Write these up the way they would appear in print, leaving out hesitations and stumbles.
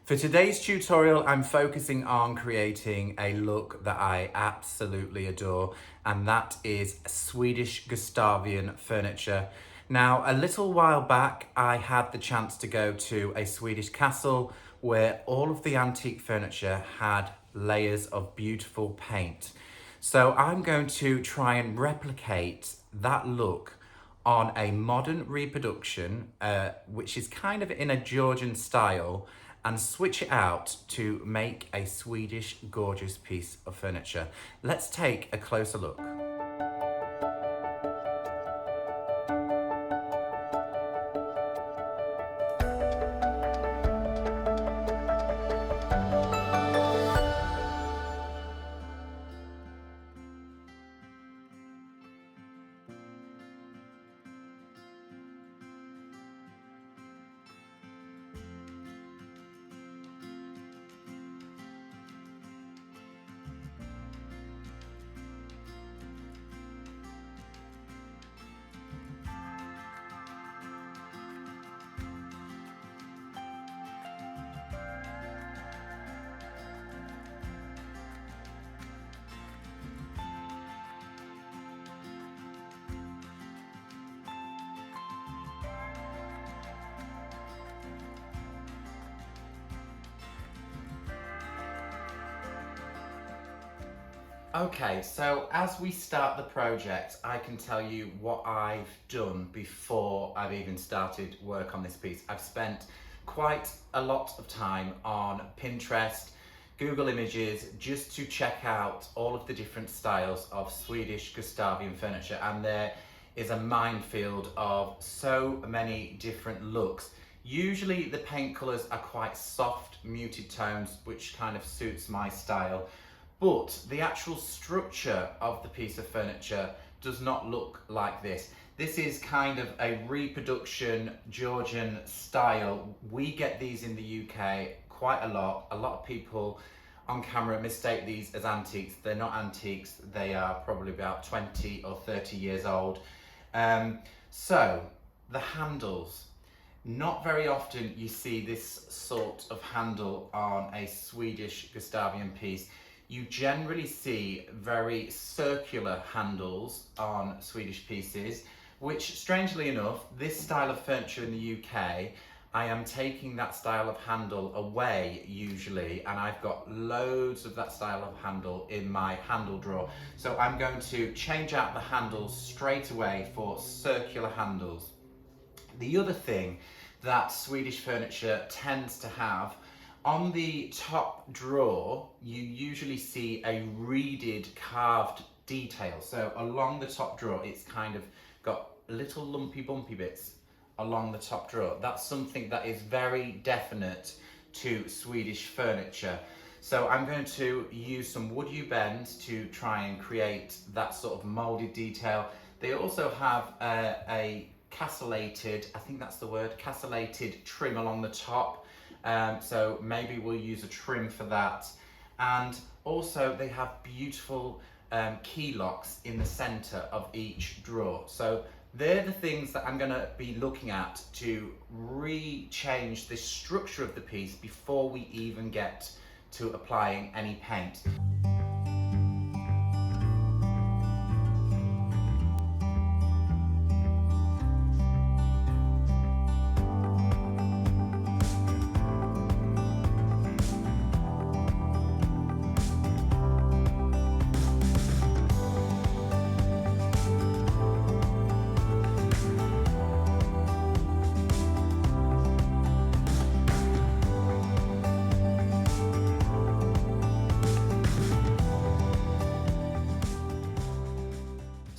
For today's tutorial, I'm focusing on creating a look that I absolutely adore, and that is Swedish Gustavian furniture. Now, a little while back, I had the chance to go to a Swedish castle where all of the antique furniture had layers of beautiful paint. So I'm going to try and replicate that look on a modern reproduction, which is kind of in a Georgian style, and switch it out to make a Swedish gorgeous piece of furniture. Let's take a closer look. Okay, so as we start the project, I can tell you what I've done before I've even started work on this piece. I've spent quite a lot of time on Pinterest, Google Images, just to check out all of the different styles of Swedish Gustavian furniture, and there is a minefield of so many different looks. Usually the paint colours are quite soft, muted tones, which kind of suits my style. But the actual structure of the piece of furniture does not look like this. This is kind of a reproduction Georgian style. We get these in the UK quite a lot. A lot of people on camera mistake these as antiques. They're not antiques. They are probably about 20 or 30 years old. So the handles. Not very often you see this sort of handle on a Swedish Gustavian piece. You generally see very circular handles on Swedish pieces, which strangely enough, this style of furniture in the UK, I am taking that style of handle away usually, and I've got loads of that style of handle in my handle drawer. So I'm going to change out the handles straight away for circular handles. The other thing that Swedish furniture tends to have, on the top drawer, you usually see a reeded carved detail. So along the top drawer, it's kind of got little lumpy bumpy bits along the top drawer. That's something that is very definite to Swedish furniture. So I'm going to use some Woodubend to try and create that sort of moulded detail. They also have a castellated, I think that's the word, castellated trim along the top. So maybe we'll use a trim for that. And also they have beautiful key locks in the center of each drawer. So they're the things that I'm going to be looking at to re-change the structure of the piece before we even get to applying any paint.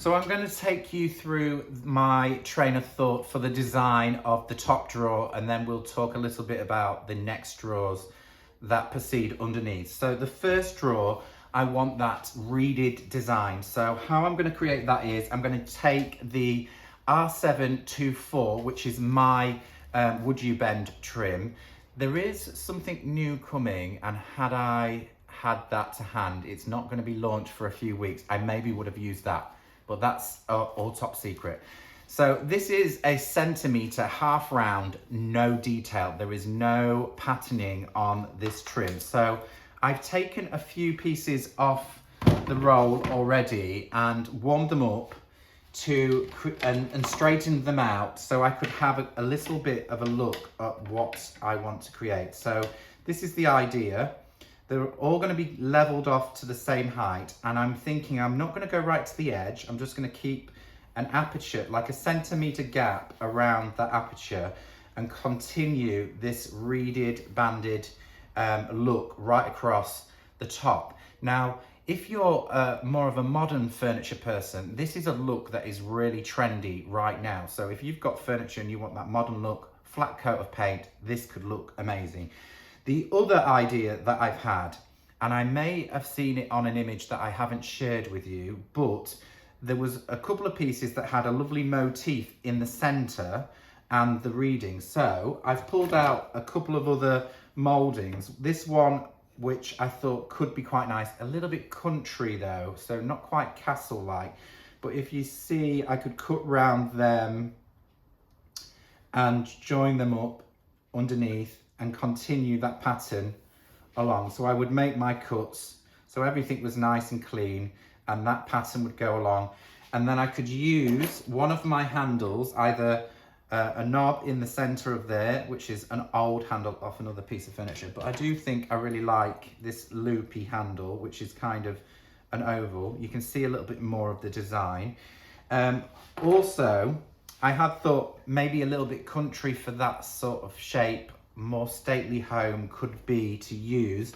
So I'm going to take you through my train of thought for the design of the top drawer, and then we'll talk a little bit about the next drawers that proceed underneath. So the first drawer, I want that reeded design. So how I'm going to create that is I'm going to take the R724, which is my Woodubend trim. There is something new coming, and had I had that to hand, it's not going to be launched for a few weeks. I maybe would have used that, but that's all top secret. So this is a centimetre, half round, no detail. There is no patterning on this trim. So I've taken a few pieces off the roll already and warmed them up and straightened them out so I could have a little bit of a look at what I want to create. So this is the idea. They're all going to be leveled off to the same height, and I'm thinking I'm not going to go right to the edge. I'm just going to keep an aperture, like a centimetre gap around that aperture, and continue this reeded, banded look right across the top. Now, if you're more of a modern furniture person, this is a look that is really trendy right now. So if you've got furniture and you want that modern look, flat coat of paint, this could look amazing. The other idea that I've had, and I may have seen it on an image that I haven't shared with you, but there was a couple of pieces that had a lovely motif in the center and the reading. So I've pulled out a couple of other mouldings. This one, which I thought could be quite nice, a little bit country though, so not quite castle-like. But if you see, I could cut round them and join them up underneath and continue that pattern along. So I would make my cuts so everything was nice and clean, and that pattern would go along. And then I could use one of my handles, either a knob in the center of there, which is an old handle off another piece of furniture, but I do think I really like this loopy handle, which is kind of an oval. You can see a little bit more of the design. Also, I had thought maybe a little bit country for that sort of shape, more stately home could be to use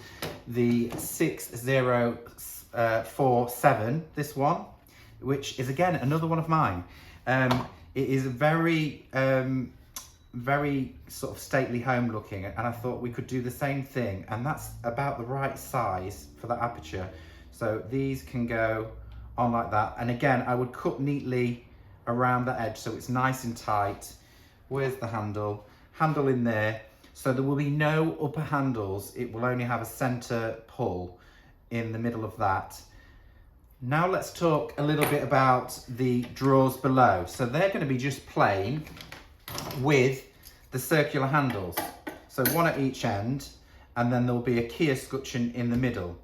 the 6047, this one, which is again another one of mine. It is very sort of stately home looking, and I thought we could do the same thing, and that's about the right size for that aperture. So these can go on like that, and again I would cut neatly around the edge so it's nice and tight. Where's the handle in there? So there will be no upper handles, it will only have a center pull in the middle of that. Now let's talk a little bit about the drawers below. So they're going to be just plain with the circular handles. So one at each end, and then there'll be a key escutcheon in the middle.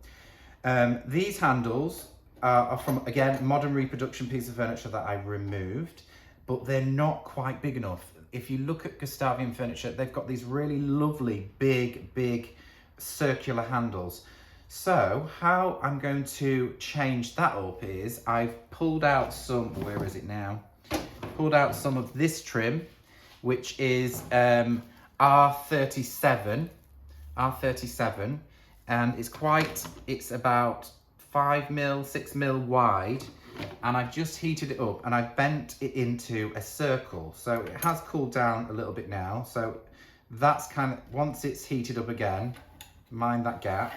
These handles are from, again, modern reproduction piece of furniture that I removed, but they're not quite big enough. If you look at Gustavian furniture, they've got these really lovely, big circular handles. So how I'm going to change that up is I've pulled out some, where is it now? Pulled out some of this trim, which is R37, and it's about 5mm, 6mm wide, and I've just heated it up and I've bent it into a circle. So it has cooled down a little bit now. So that's kind of, once it's heated up again, mind that gap,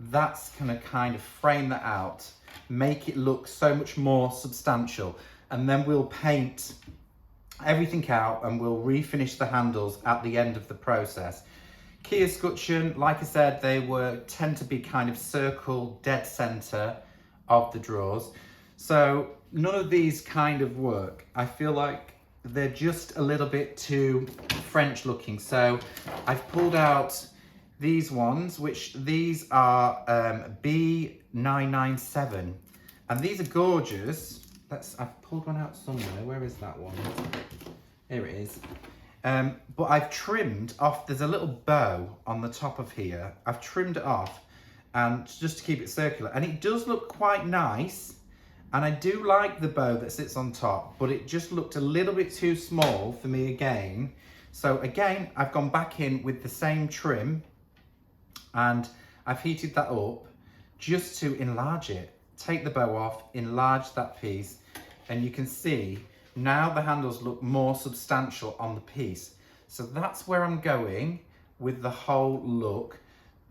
that's gonna kind of frame that out, make it look so much more substantial, and then we'll paint everything out and we'll refinish the handles at the end of the process. Key escutcheon, like I said, they tend to be kind of circle dead center of the drawers. So none of these kind of work. I feel like they're just a little bit too French looking. So I've pulled out these ones, which these are B997, and these are gorgeous. I've pulled one out somewhere. Where is that one? Here it is. But I've trimmed off, there's a little bow on the top of here. I've trimmed it off, and just to keep it circular, and it does look quite nice, and I do like the bow that sits on top, but it just looked a little bit too small for me again. So again, I've gone back in with the same trim, and I've heated that up just to enlarge it. Take the bow off, enlarge that piece, and you can see now the handles look more substantial on the piece. So that's where I'm going with the whole look.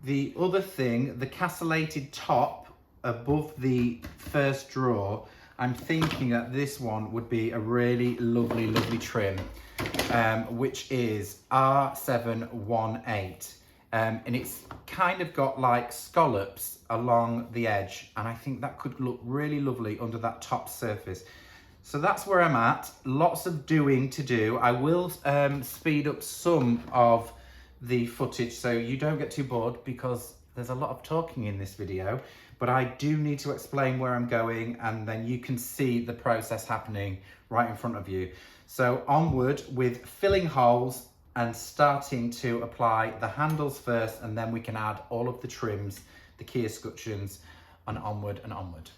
The other thing, the castellated top above the first drawer, I'm thinking that this one would be a really lovely trim, which is R718. And it's kind of got like scallops along the edge, and I think that could look really lovely under that top surface. So that's where I'm at. Lots of doing to do. I will speed up some of the footage so you don't get too bored, because there's a lot of talking in this video, but I do need to explain where I'm going, and then you can see the process happening right in front of you. So onward with filling holes and starting to apply the handles first, and then we can add all of the trims, the key escutcheons, and onward and onward.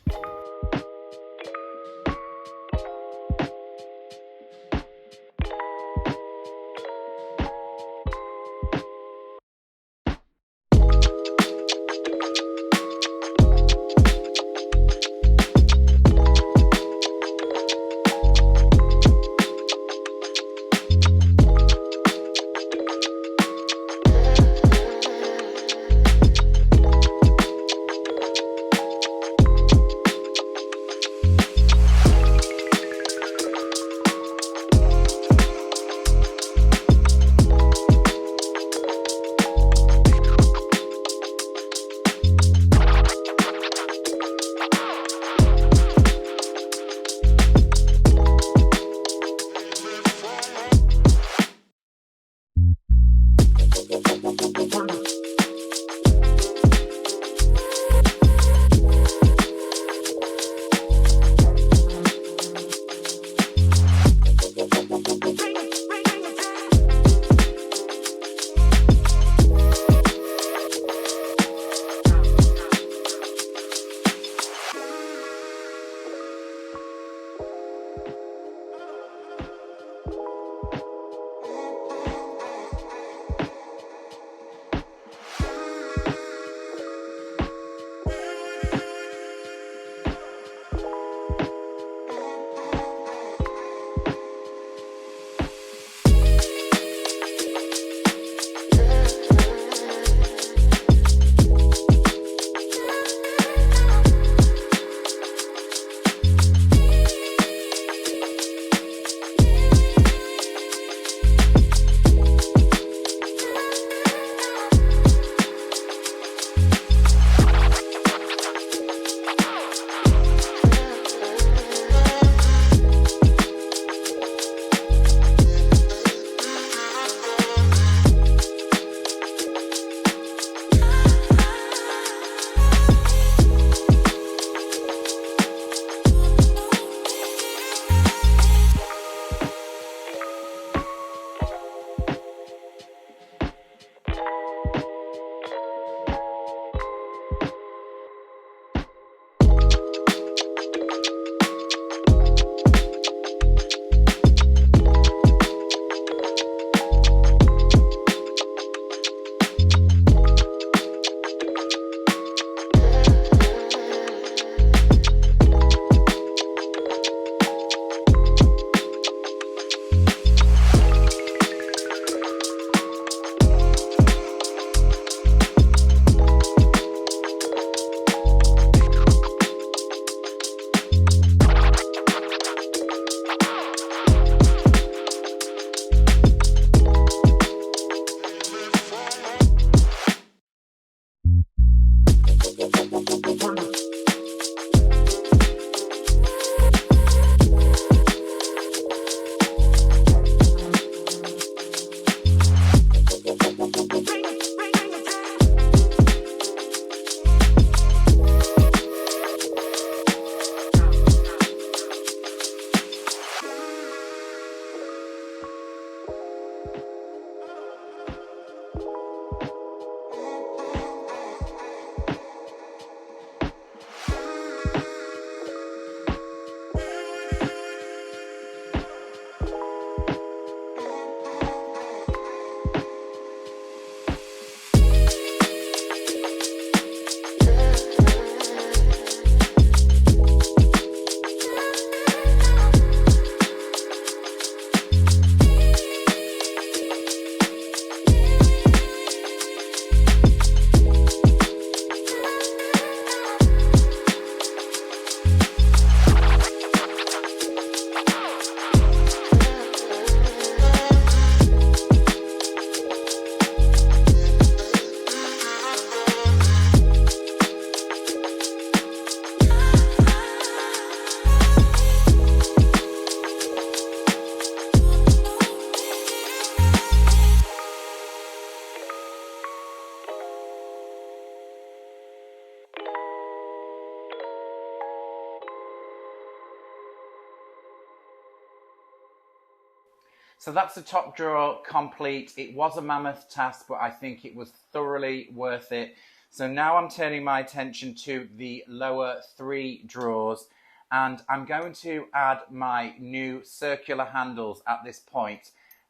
So that's the top drawer complete. It was a mammoth task, but I think it was thoroughly worth it. So now I'm turning my attention to the lower 3 drawers, and I'm going to add my new circular handles at this point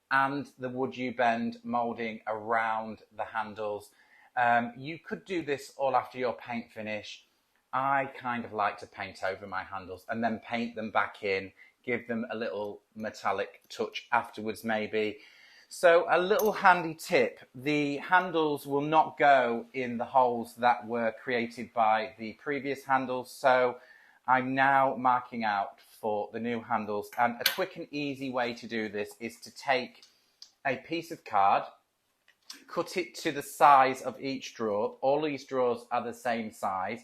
and the Woodubend moulding around the handles. You could do this all after your paint finish. I kind of like to paint over my handles and then paint them back in, give them a little metallic touch afterwards maybe. So a little handy tip, the handles will not go in the holes that were created by the previous handles, so I'm now marking out for the new handles, and a quick and easy way to do this is to take a piece of card, cut it to the size of each drawer. All these drawers are the same size,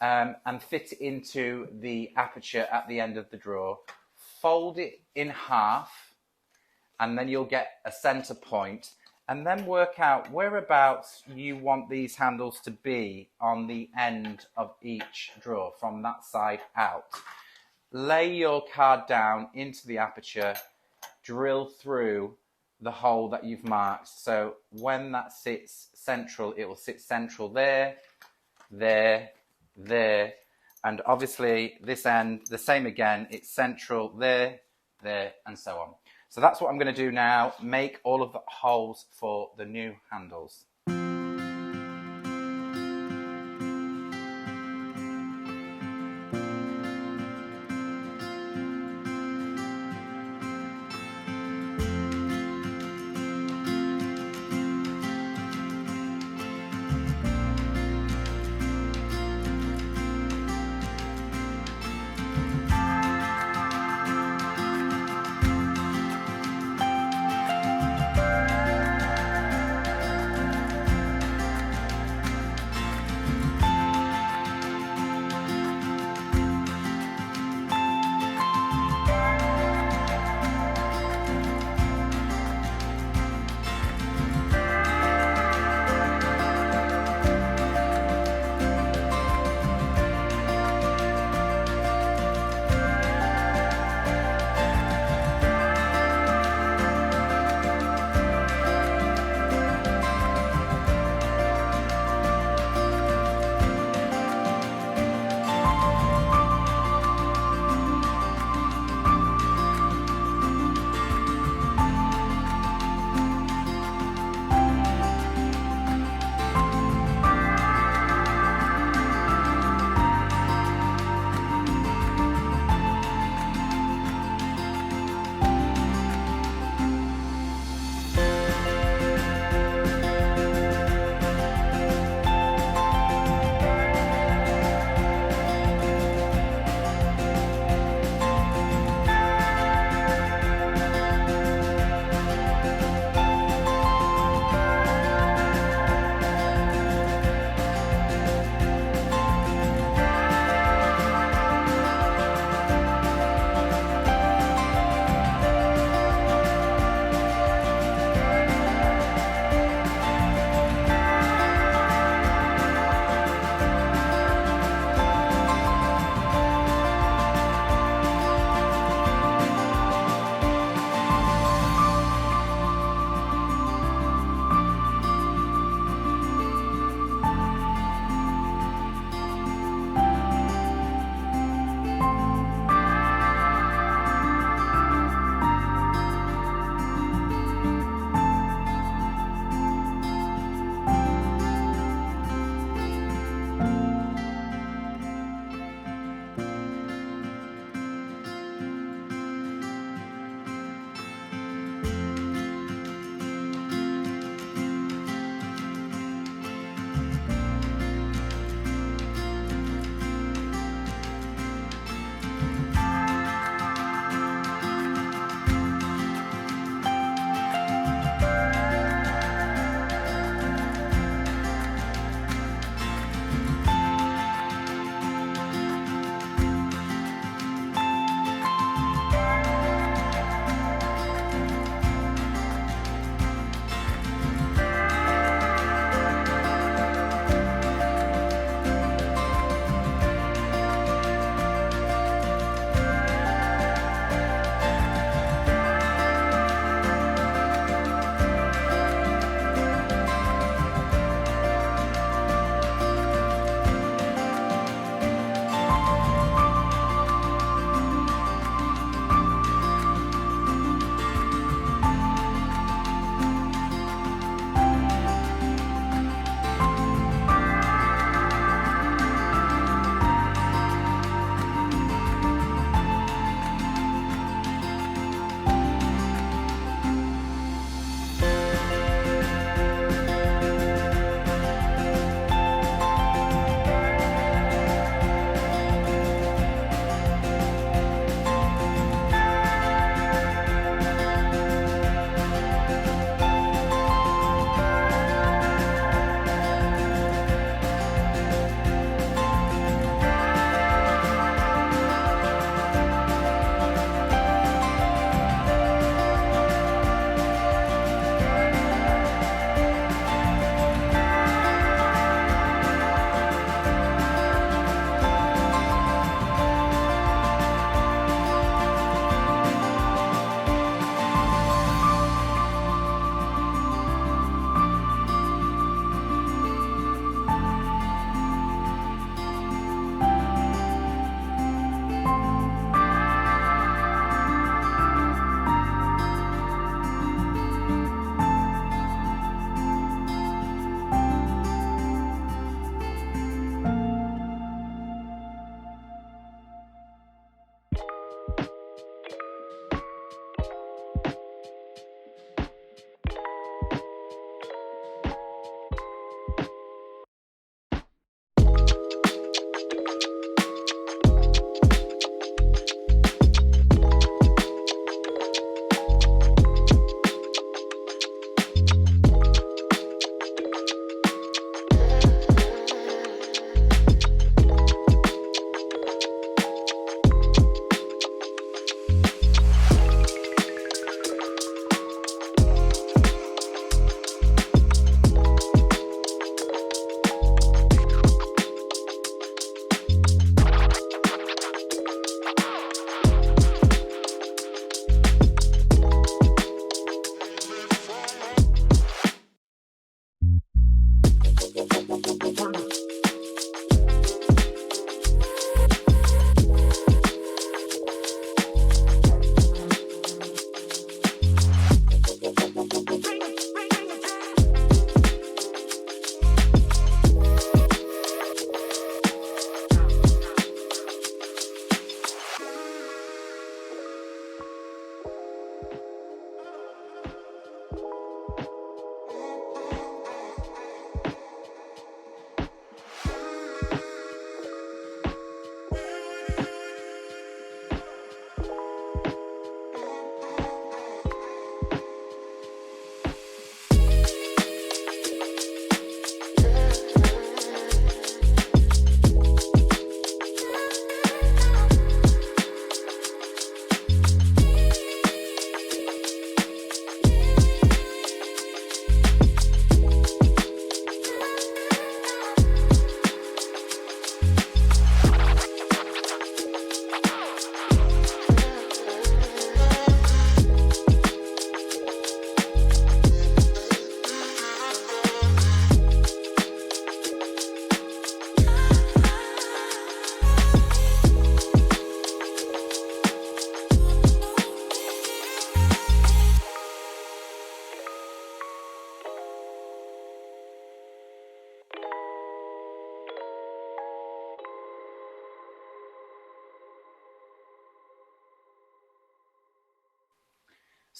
and fit it into the aperture at the end of the drawer. Fold it in half, and then you'll get a center point, and then work out whereabouts you want these handles to be on the end of each drawer from that side out. Lay your card down into the aperture, drill through the hole that you've marked. So when that sits central, it will sit central there, there, there, and obviously this end, the same again, it's central there, there, and so on. So that's what I'm going to do now, make all of the holes for the new handles.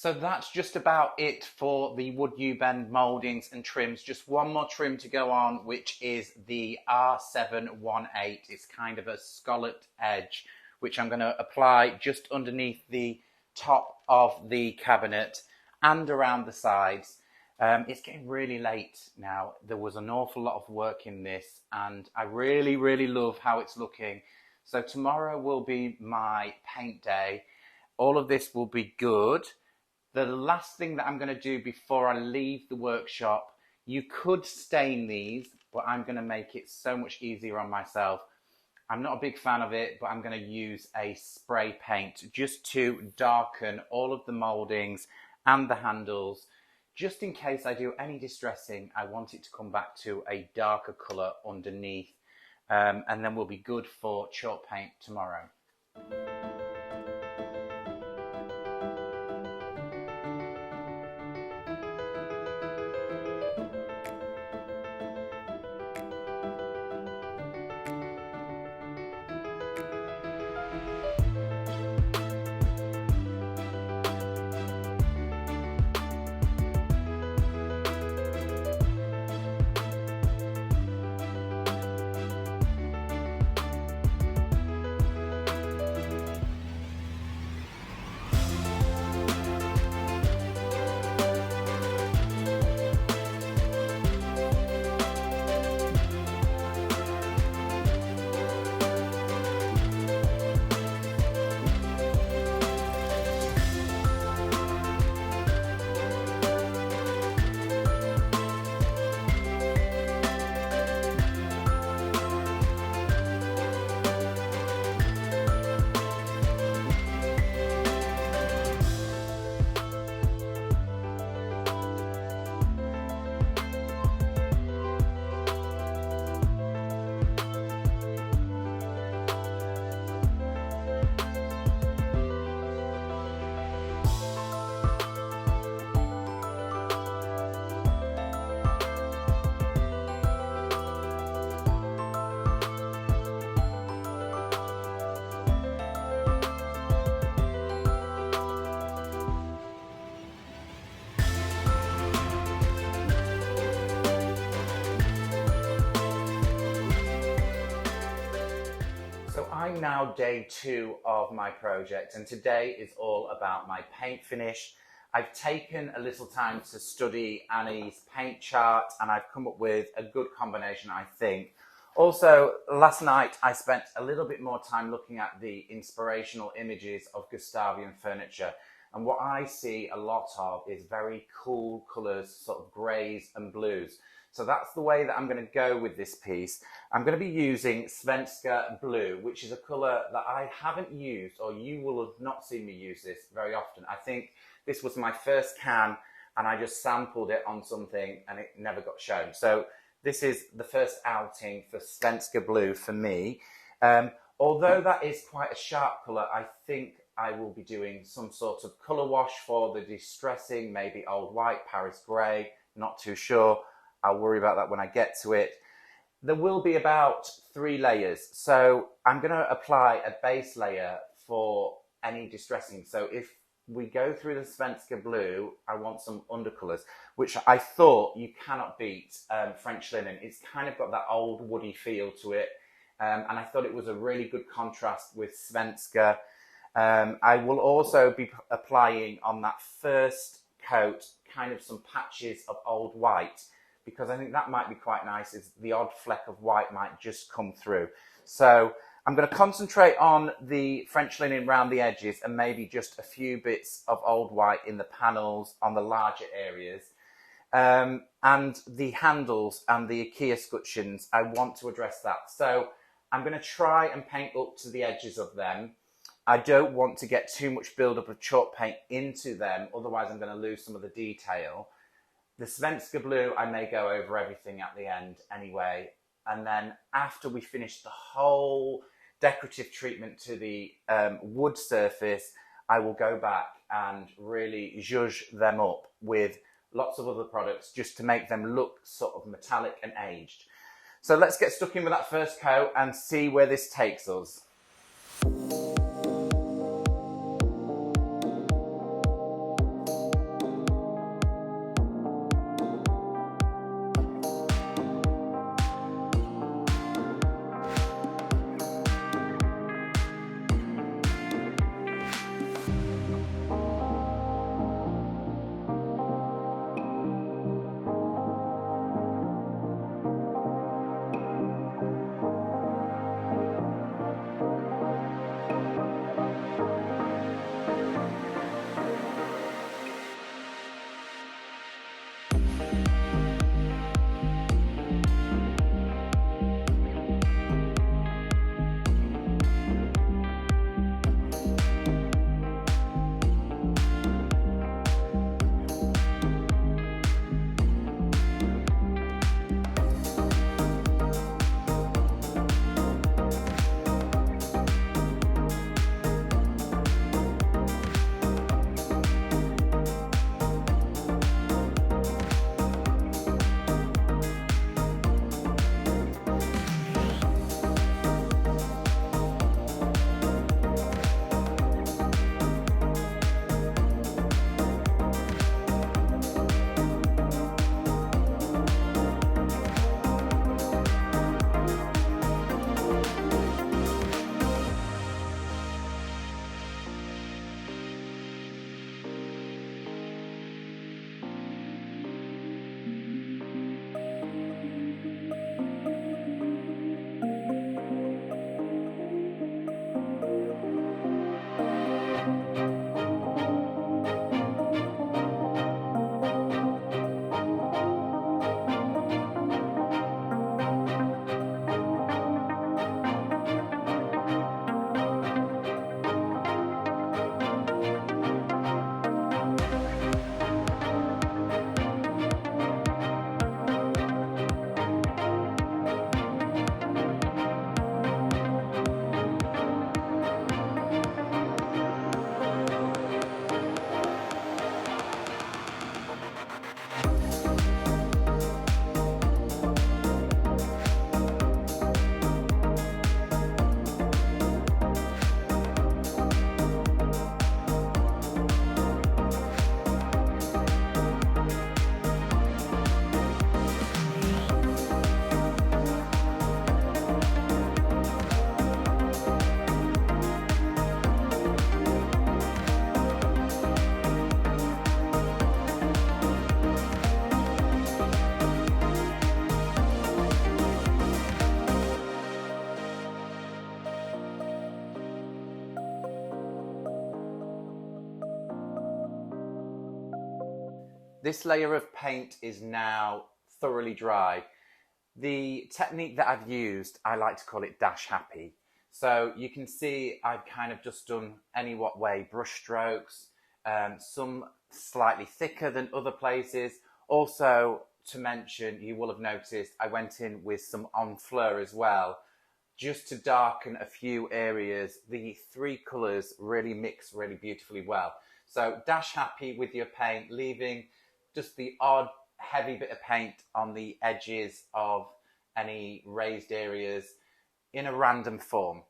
So that's just about it for the Woodubend mouldings and trims. Just one more trim to go on, which is the R718. It's kind of a scalloped edge, which I'm going to apply just underneath the top of the cabinet and around the sides. It's getting really late now. There was an awful lot of work in this, and I really, really love how it's looking. So tomorrow will be my paint day. All of this will be good. The last thing that I'm going to do before I leave the workshop, you could stain these, but I'm going to make it so much easier on myself. I'm not a big fan of it, but I'm going to use a spray paint just to darken all of the mouldings and the handles. Just in case I do any distressing, I want it to come back to a darker colour underneath, and then we'll be good for chalk paint tomorrow. So I'm now day 2 of my project, and today is all about my paint finish. I've taken a little time to study Annie's paint chart, and I've come up with a good combination, I think. Also, last night I spent a little bit more time looking at the inspirational images of Gustavian furniture, and what I see a lot of is very cool colours, sort of greys and blues. So that's the way that I'm going to go with this piece. I'm going to be using Svenska blue, which is a colour that I haven't used, or you will have not seen me use this very often. I think this was my first can, and I just sampled it on something and it never got shown. So this is the first outing for Svenska blue for me. Although that is quite a sharp colour, I think I will be doing some sort of colour wash for the distressing, maybe old white, Paris grey, not too sure. I'll worry about that when I get to it. There will be about 3 layers. So I'm going to apply a base layer for any distressing. So if we go through the Svenska blue, I want some undercolours, which I thought you cannot beat French linen. It's kind of got that old woody feel to it. And I thought it was a really good contrast with Svenska. I will also be applying on that first coat kind of some patches of old white, because I think that might be quite nice, is the odd fleck of white might just come through. So I'm going to concentrate on the French linen around the edges and maybe just a few bits of old white in the panels on the larger areas. And the handles and the IKEA scutcheons, I want to address that. So I'm going to try and paint up to the edges of them. I don't want to get too much build-up of chalk paint into them, otherwise I'm going to lose some of the detail. The Svenska blue, I may go over everything at the end anyway. And then after we finish the whole decorative treatment to the wood surface, I will go back and really zhuzh them up with lots of other products just to make them look sort of metallic and aged. So let's get stuck in with that first coat and see where this takes us. this layer of paint is now thoroughly dry. The technique that I've used, I like to call it dash happy. So you can see I've kind of just done any what way brush strokes, some slightly thicker than other places. Also, to mention, you will have noticed I went in with some en fleur as well, just to darken a few areas. The three colours really mix really beautifully well. So dash happy with your paint, leaving just the odd heavy bit of paint on the edges of any raised areas in a random form.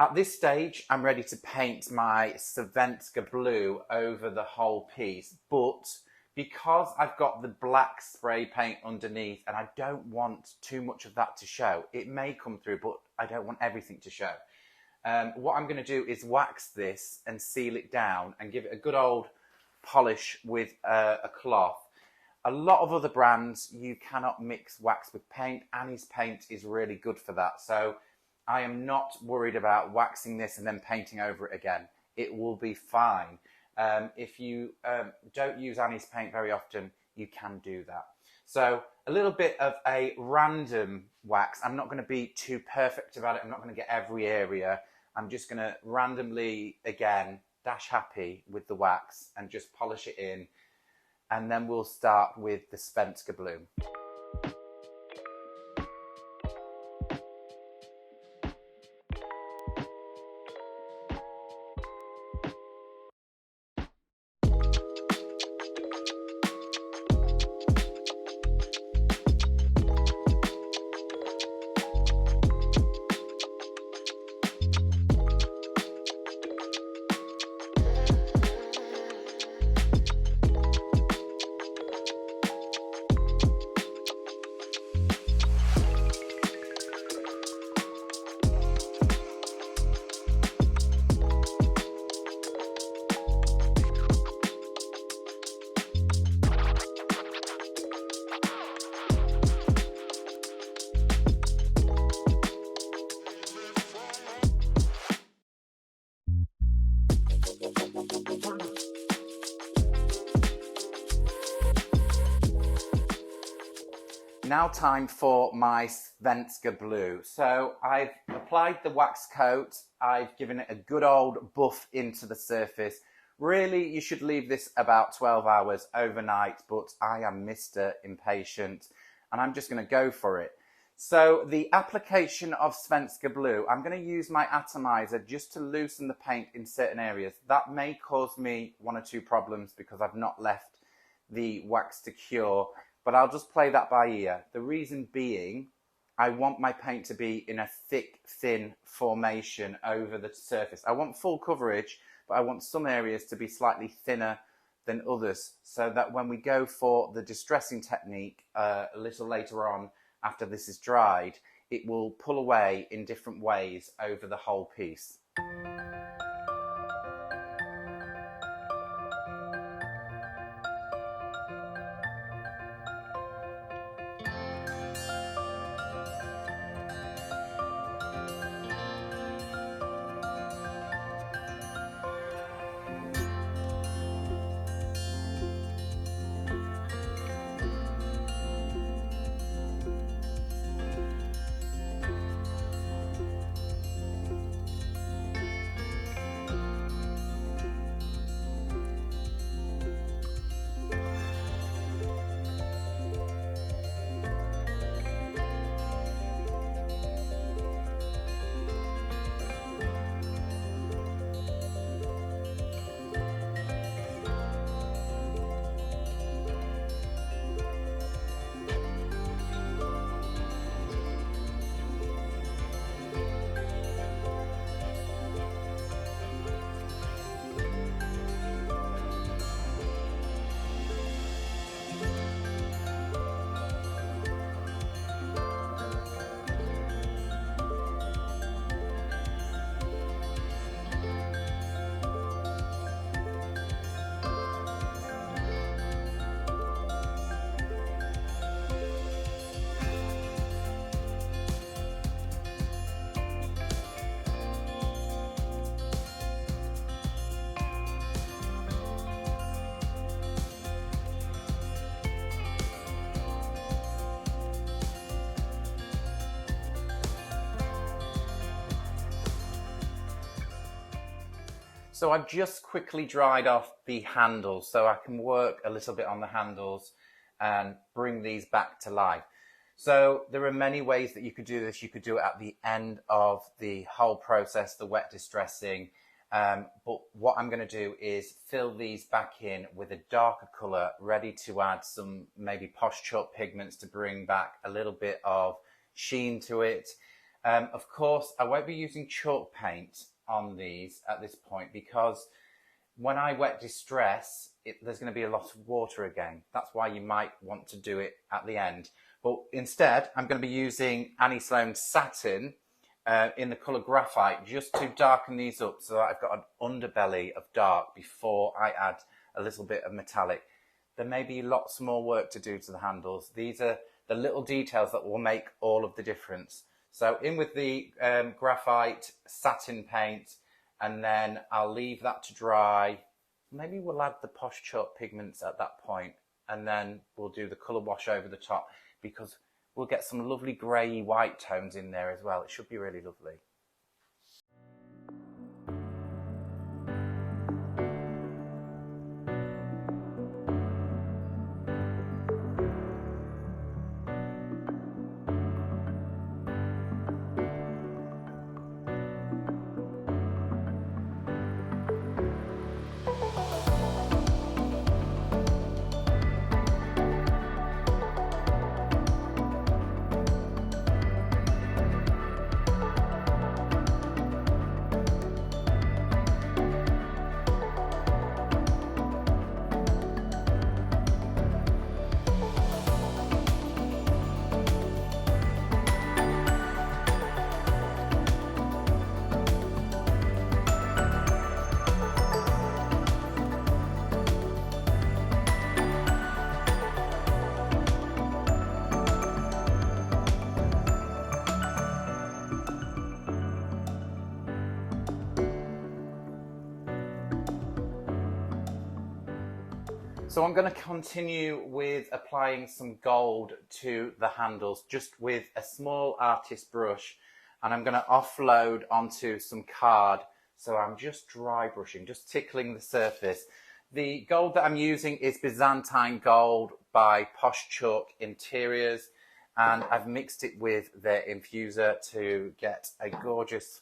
At this stage, I'm ready to paint my Svenska blue over the whole piece, but because I've got the black spray paint underneath and I don't want too much of that to show, it may come through, but I don't want everything to show. What I'm going to do is wax this and seal it down and give it a good old polish with a cloth. A lot of other brands, you cannot mix wax with paint. Annie's paint is really good for that. So I am not worried about waxing this and then painting over it again. It will be fine. If you don't use Annie's paint very often, you can do that. So a little bit of a random wax. I'm not going to be too perfect about it. I'm not going to get every area. I'm just going to randomly, again, dash happy with the wax and just polish it in. And then we'll start with the Svenska blue. Now time for my Svenska blue. So I've applied the wax coat, I've given it a good old buff into the surface. Really, you should leave this about 12 hours overnight, but I am Mr. Impatient and I'm just going to go for it. So the application of Svenska blue, I'm going to use my atomizer just to loosen the paint in certain areas. That may cause me one or two problems because I've not left the wax to cure, but I'll just play that by ear. The reason being, I want my paint to be in a thick, thin formation over the surface. I want full coverage, but I want some areas to be slightly thinner than others, so that when we go for the distressing technique a little later on, after this is dried, it will pull away in different ways over the whole piece. So I've just quickly dried off the handles so I can work a little bit on the handles and bring these back to life. So there are many ways that you could do this. You could do it at the end of the whole process, the wet distressing. But what I'm going to do is fill these back in with a darker colour, ready to add some maybe posh chalk pigments to bring back a little bit of sheen to it. Of course, I won't be using chalk paint on these at this point because when I wet distress, there's going to be a lot of water again. That's why you might want to do it at the end. But instead, I'm going to be using Annie Sloan Satin in the colour Graphite just to darken these up so that I've got an underbelly of dark before I add a little bit of metallic. There may be lots more work to do to the handles. These are the little details that will make all of the difference. So in with the Graphite Satin paint, and then I'll leave that to dry. Maybe we'll add the posh chalk pigments at that point, and then we'll do the colour wash over the top because we'll get some lovely grey white tones in there as well. It should be really lovely. So I'm going to continue with applying some gold to the handles just with a small artist brush, and I'm going to offload onto some card. So I'm just dry brushing, just tickling the surface. The gold that I'm using is Byzantine Gold by Posh Chalk Interiors, and I've mixed it with their infuser to get a gorgeous,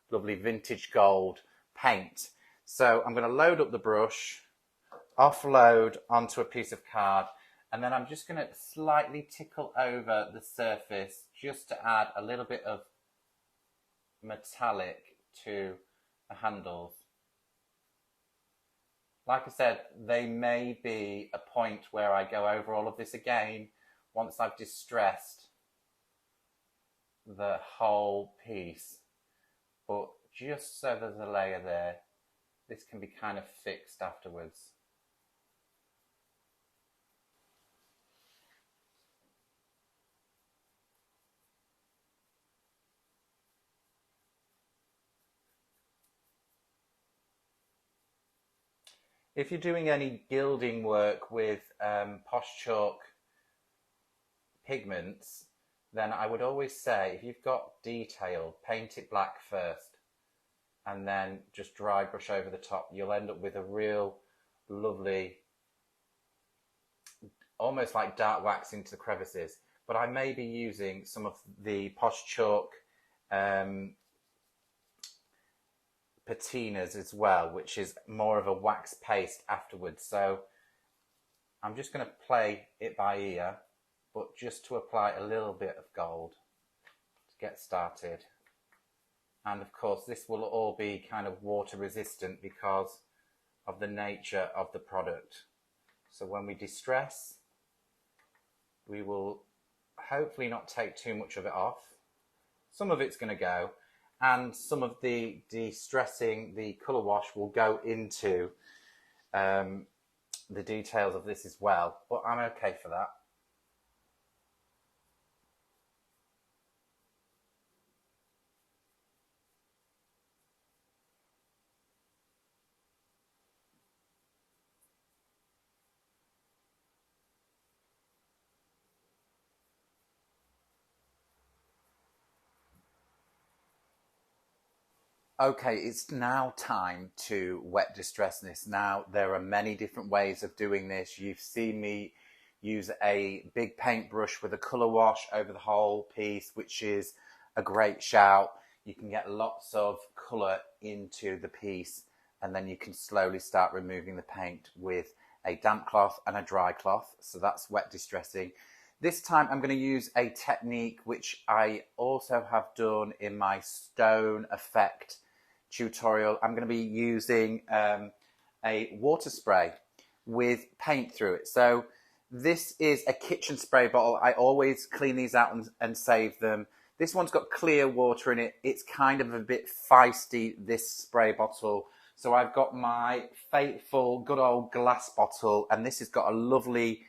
lovely vintage gold paint. So I'm going to load up the brush, offload onto a piece of card, and then I'm just going to slightly tickle over the surface just to add a little bit of metallic to the handles. Like I said, there may be a point where I go over all of this again once I've distressed the whole piece, but just so there's a layer there, this can be kind of fixed afterwards. If you're doing any gilding work with Posh Chalk pigments, then I would always say if you've got detail, paint it black first and then just dry brush over the top. You'll end up with a real lovely, almost like dark wax into the crevices. But I may be using some of the Posh Chalk patinas as well, which is more of a wax paste afterwards. So I'm just going to play it by ear, but just to apply a little bit of gold to get started. And of course this will all be kind of water resistant because of the nature of the product. So when we distress, we will hopefully not take too much of it off. Some of it's going to go, and some of the distressing, the colour wash will go into the details of this as well, but I'm okay for that. Okay, it's now time to wet distress this. Now, there are many different ways of doing this. You've seen me use a big paintbrush with a colour wash over the whole piece, which is a great shout. You can get lots of colour into the piece, and then you can slowly start removing the paint with a damp cloth and a dry cloth. So that's wet distressing. This time I'm going to use a technique which I also have done in my stone effect tutorial. I'm going to be using a water spray with paint through it. So this is a kitchen spray bottle. I always clean these out and save them. This one's got clear water in it. It's kind of a bit feisty, this spray bottle. So I've got my faithful good old glass bottle, and this has got a lovely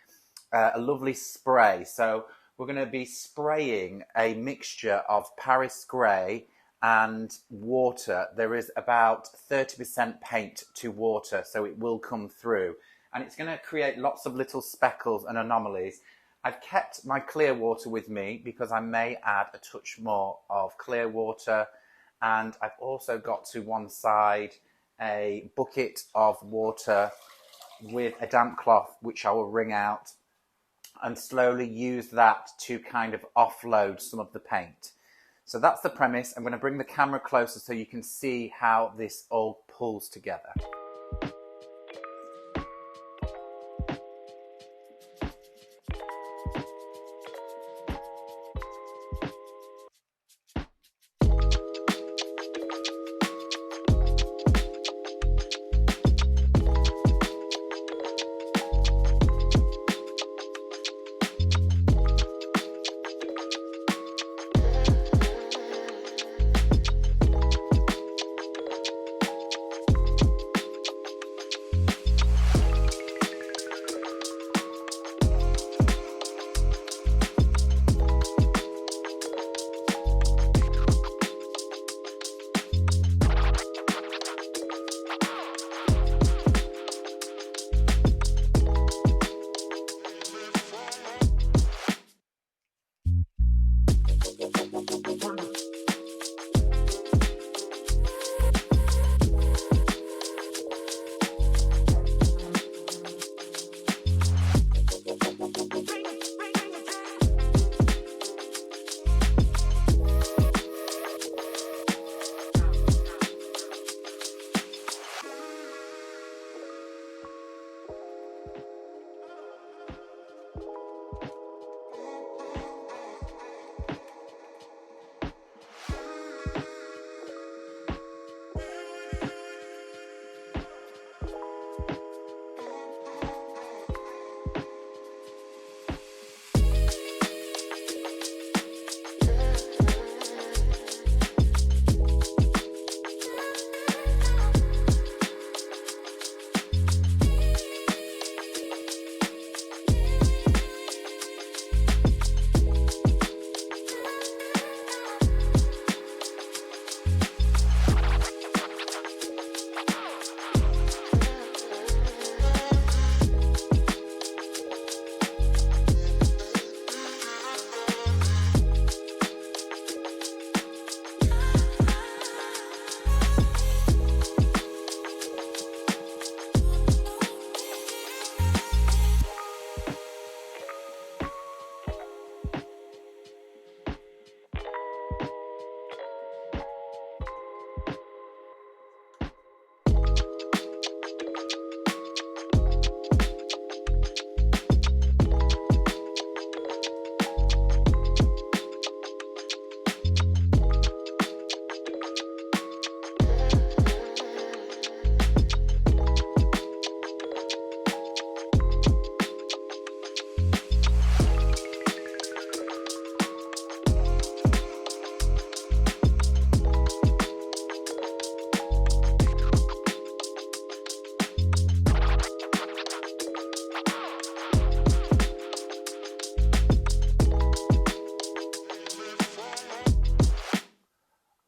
spray. So we're going to be spraying a mixture of Paris grey and water. There is about 30% paint to water, so it will come through. And it's going to create lots of little speckles and anomalies. I've kept my clear water with me because I may add a touch more of clear water. And I've also got to one side a bucket of water with a damp cloth, which I will wring out and slowly use that to kind of offload some of the paint. So that's the premise. I'm going to bring the camera closer so you can see how this all pulls together.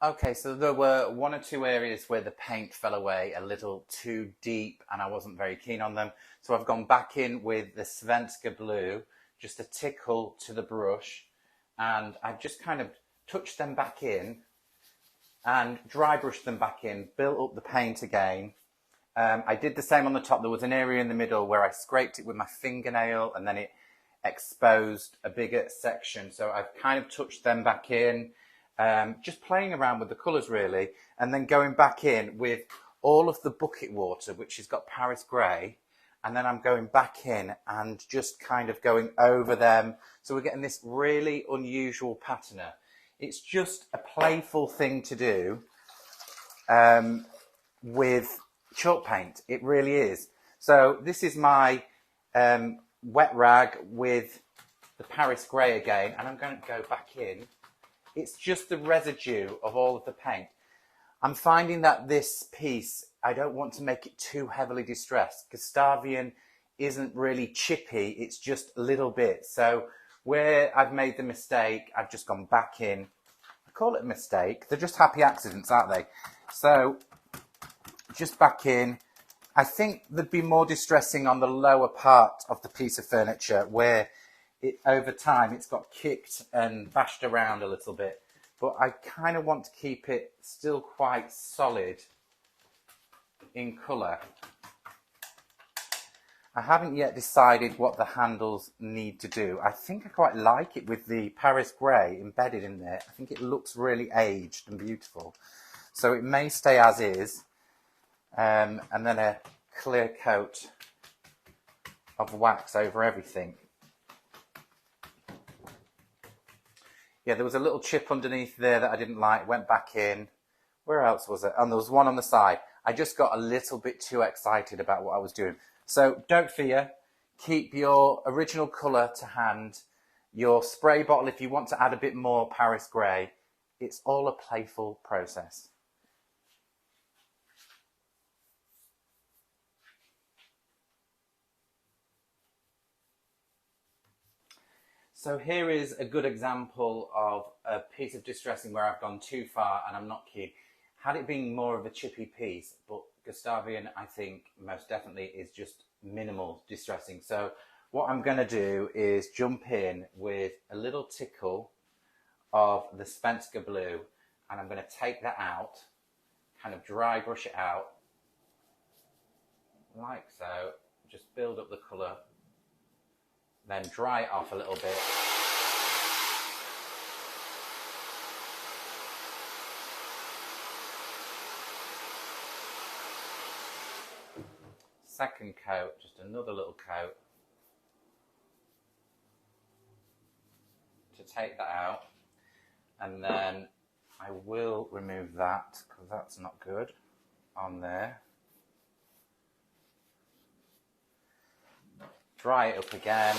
Okay, so there were one or two areas where the paint fell away a little too deep and I wasn't very keen on them. So I've gone back in with the Svenska blue, just a tickle to the brush, and I've just kind of touched them back in and dry brushed them back in, built up the paint again. I did the same on the top. There was an area in the middle where I scraped it with my fingernail and then it exposed a bigger section. So I've kind of touched them back in, just playing around with the colours really, and then going back in with all of the bucket water, which has got Paris grey, and then I'm going back in and just kind of going over them. So we're getting this really unusual patina. It's just a playful thing to do with chalk paint. It really is. So this is my wet rag with the Paris grey again, and I'm going to go back in. It's just the residue of all of the paint. I'm finding that this piece, I don't want to make it too heavily distressed. Gustavian isn't really chippy, it's just a little bit. So where I've made the mistake, I've just gone back in. I call it a mistake. They're just happy accidents, aren't they? So just back in. I think there'd be more distressing on the lower part of the piece of furniture where over time it's got kicked and bashed around a little bit. But I kind of want to keep it still quite solid in colour. I haven't yet decided what the handles need to do. I think I quite like it with the Paris grey embedded in there. I think it looks really aged and beautiful. So it may stay as is. And then a clear coat of wax over everything. Yeah, there was a little chip underneath there that I didn't like, went back in. Where else was it? And there was one on the side. I just got a little bit too excited about what I was doing. So don't fear, keep your original colour to hand. Your spray bottle, if you want to add a bit more Paris grey, it's all a playful process. So here is a good example of a piece of distressing where I've gone too far and I'm not keen. Had it been more of a chippy piece, but Gustavian, I think, most definitely is just minimal distressing. So what I'm going to do is jump in with a little tickle of the Svenska blue, and I'm going to take that out, kind of dry brush it out, like so, just build up the colour, then dry it off a little bit. Second coat, just another little coat to take that out, and then I will remove that because that's not good on there. Dry it up again.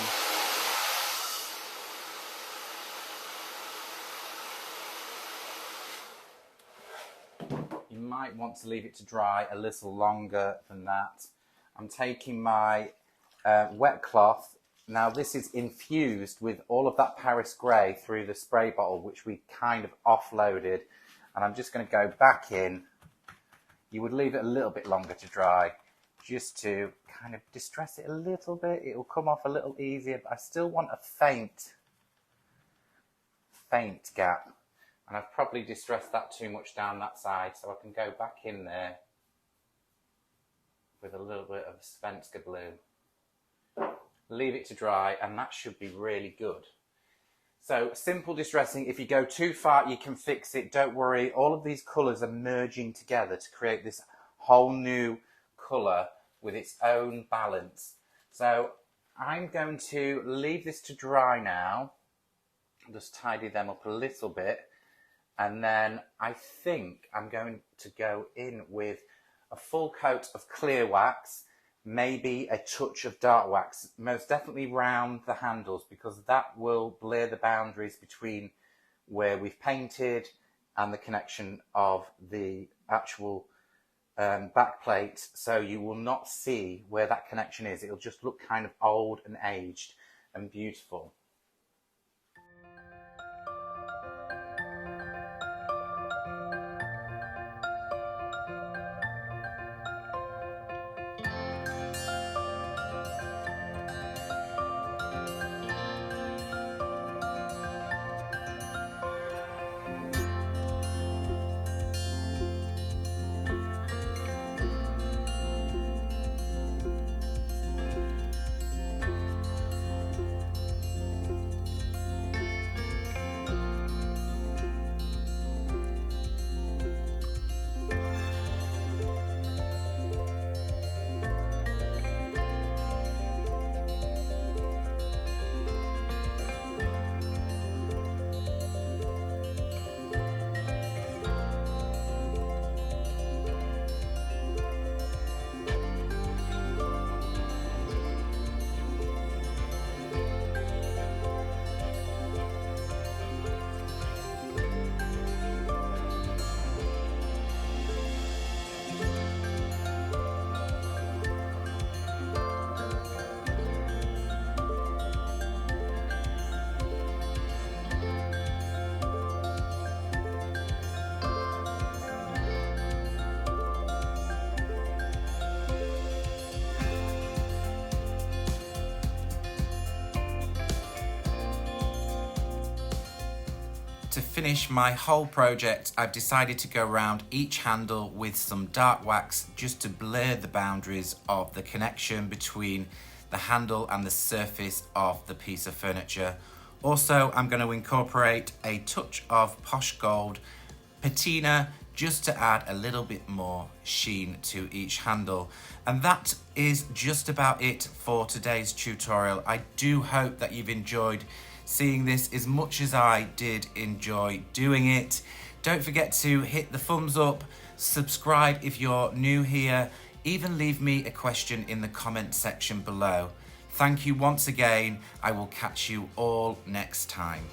You might want to leave it to dry a little longer than that. I'm taking my wet cloth. Now this is infused with all of that Paris grey through the spray bottle, which we kind of offloaded. And I'm just going to go back in. You would leave it a little bit longer to dry, just to kind of distress it a little bit. It will come off a little easier, but I still want a faint gap. And I've probably distressed that too much down that side, so I can go back in there with a little bit of Svenska blue. Leave it to dry, and that should be really good. So simple distressing. If you go too far, you can fix it. Don't worry. All of these colours are merging together to create this whole new colour with its own balance. So I'm going to leave this to dry now. Just tidy them up a little bit. And then I think I'm going to go in with a full coat of clear wax, maybe a touch of dark wax, most definitely round the handles, because that will blur the boundaries between where we've painted and the connection of the actual back plate. So you will not see where that connection is. It'll just look kind of old and aged and beautiful. finish my whole project, I've decided to go around each handle with some dark wax just to blur the boundaries of the connection between the handle and the surface of the piece of furniture. Also, I'm going to incorporate a touch of Posh Gold patina just to add a little bit more sheen to each handle. And that is just about it for today's tutorial. I do hope that you've enjoyed seeing this as much as I did enjoy doing it. Don't forget to hit the thumbs up, subscribe if you're new here, even leave me a question in the comment section below. Thank you once again. I will catch you all next time.